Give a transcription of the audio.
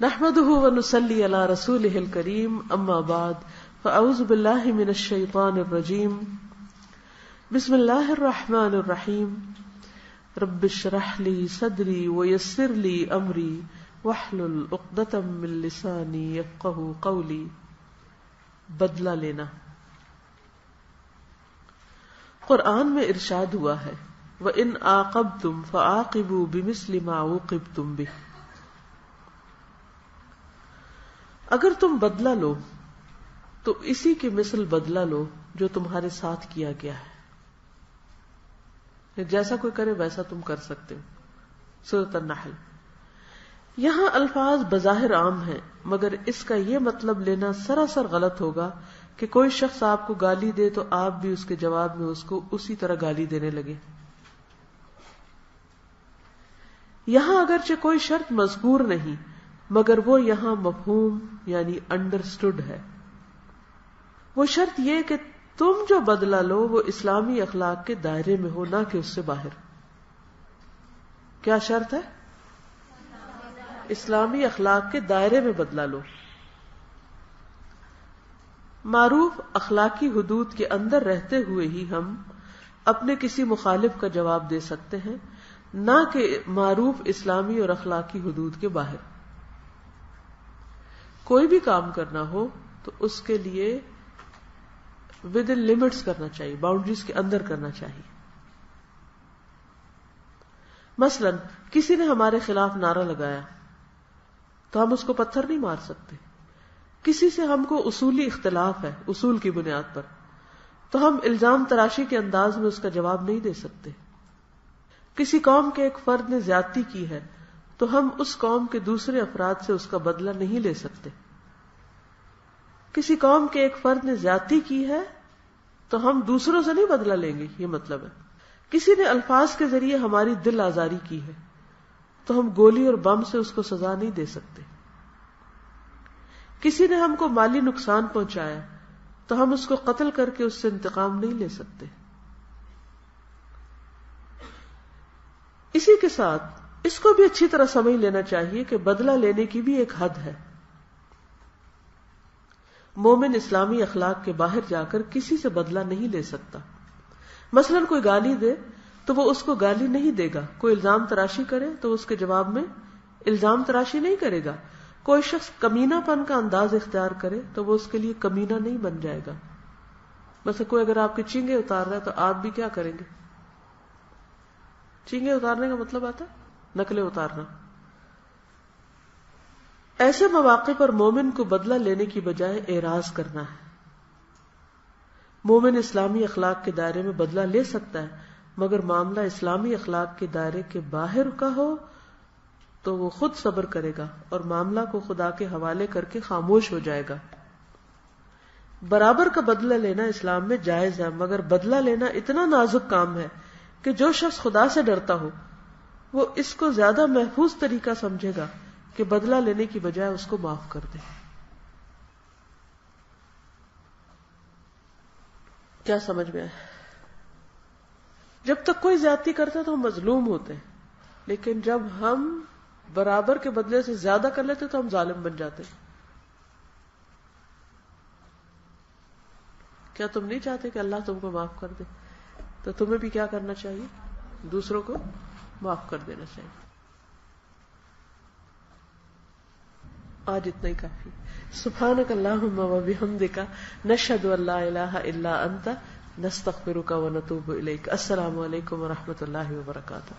نحمده ونصلي على رسوله الكريم اما بعد فاعوذ بالله من الشيطان الرجيم بسم الله الرحمن الرحيم رب اشرح لي صدري ويسر لي امري واحلل عقدة من لساني يفقهوا قولي. بدلہ لینا. قرآن میں ارشاد ہوا ہے وَإِنْ عَاقَبْتُمْ فَعَاقِبُوا بِمِثْلِ مَا عُوقِبْتُمْ بِهِ. اگر تم بدلہ لو تو اسی کی مثل بدلہ لو جو تمہارے ساتھ کیا گیا ہے. جیسا کوئی کرے ویسا تم کر سکتے ہو. سورۃ النحل. یہاں الفاظ بظاہر عام ہیں مگر اس کا یہ مطلب لینا سراسر غلط ہوگا کہ کوئی شخص آپ کو گالی دے تو آپ بھی اس کے جواب میں اس کو اسی طرح گالی دینے لگے. یہاں اگرچہ کوئی شرط مذکور نہیں مگر وہ یہاں مفہوم یعنی انڈرسٹوڈ ہے. وہ شرط یہ کہ تم جو بدلہ لو وہ اسلامی اخلاق کے دائرے میں ہو نہ کہ اس سے باہر. کیا شرط ہے؟ اسلامی اخلاق کے دائرے میں بدلہ لو. معروف اخلاقی حدود کے اندر رہتے ہوئے ہی ہم اپنے کسی مخالف کا جواب دے سکتے ہیں نہ کہ معروف اسلامی اور اخلاقی حدود کے باہر. کوئی بھی کام کرنا ہو تو اس کے لیے ود ان لمٹس کرنا چاہیے، باؤنڈریز کے اندر کرنا چاہیے. مثلا کسی نے ہمارے خلاف نعرہ لگایا تو ہم اس کو پتھر نہیں مار سکتے. کسی سے ہم کو اصولی اختلاف ہے اصول کی بنیاد پر تو ہم الزام تراشی کے انداز میں اس کا جواب نہیں دے سکتے. کسی قوم کے ایک فرد نے زیادتی کی ہے تو ہم اس قوم کے دوسرے افراد سے اس کا بدلہ نہیں لے سکتے. کسی قوم کے ایک فرد نے زیادتی کی ہے تو ہم دوسروں سے نہیں بدلہ لیں گے. یہ مطلب ہے کسی نے الفاظ کے ذریعے ہماری دل آزاری کی ہے تو ہم گولی اور بم سے اس کو سزا نہیں دے سکتے. کسی نے ہم کو مالی نقصان پہنچایا تو ہم اس کو قتل کر کے اس سے انتقام نہیں لے سکتے. اسی کے ساتھ اس کو بھی اچھی طرح سمجھ لینا چاہیے کہ بدلہ لینے کی بھی ایک حد ہے. مومن اسلامی اخلاق کے باہر جا کر کسی سے بدلہ نہیں لے سکتا. مثلا کوئی گالی دے تو وہ اس کو گالی نہیں دے گا. کوئی الزام تراشی کرے تو اس کے جواب میں الزام تراشی نہیں کرے گا. کوئی شخص کمینہ پن کا انداز اختیار کرے تو وہ اس کے لیے کمینہ نہیں بن جائے گا. مثلا کوئی اگر آپ کے چینگے اتار رہا ہے تو آپ بھی کیا کریں گے؟ چینگے اتارنے کا مطلب آتا ہے نقلیں اتارنا. ایسے مواقع پر مومن کو بدلہ لینے کی بجائے اعراض کرنا ہے. مومن اسلامی اخلاق کے دائرے میں بدلہ لے سکتا ہے مگر معاملہ اسلامی اخلاق کے دائرے کے باہر کا ہو تو وہ خود صبر کرے گا اور معاملہ کو خدا کے حوالے کر کے خاموش ہو جائے گا. برابر کا بدلہ لینا اسلام میں جائز ہے مگر بدلہ لینا اتنا نازک کام ہے کہ جو شخص خدا سے ڈرتا ہو وہ اس کو زیادہ محفوظ طریقہ سمجھے گا کہ بدلہ لینے کی بجائے اس کو معاف کر دے. کیا سمجھ میں آیا؟ جب تک کوئی زیادتی کرتا ہے تو ہم مظلوم ہوتے ہیں لیکن جب ہم برابر کے بدلے سے زیادہ کر لیتے تو ہم ظالم بن جاتے. کیا تم نہیں چاہتے کہ اللہ تم کو معاف کر دے؟ تو تمہیں بھی کیا کرنا چاہیے؟ دوسروں کو معاف کر دینا چاہیے. آج اتنا ہی کافی. سبحانک اللہم و بحمدک نشہد ان لا الہ الا انت نستغفرک و نتوب الیک. السلام علیکم و رحمۃ اللہ وبرکاتہ.